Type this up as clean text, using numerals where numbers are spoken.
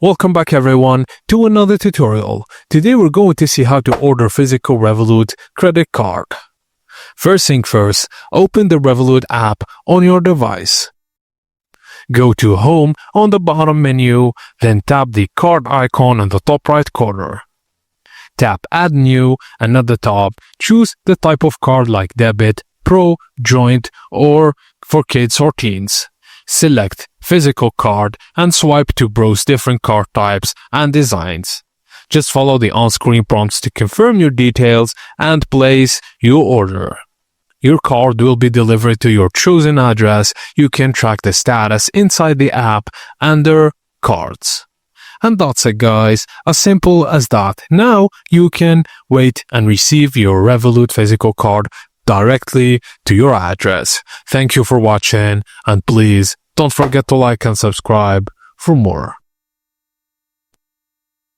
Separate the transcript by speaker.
Speaker 1: Welcome back everyone to another tutorial. Today we're going to see how to order physical Revolut credit card. First thing first, open the Revolut app on your device. Go to Home on the bottom menu, then tap the card icon on the top right corner. Tap Add New and at the top, choose the type of card like debit, pro, joint, or for kids or teens. Select Physical Card and swipe to browse different card types and designs. Just follow the on-screen prompts to confirm your details and place your order. Your card will be delivered to your chosen address. You can track the status inside the app under Cards. And that's it guys, as simple as that. Now you can wait and receive your Revolut physical card directly to your address. Thank you for watching and please don't forget to like and subscribe for more.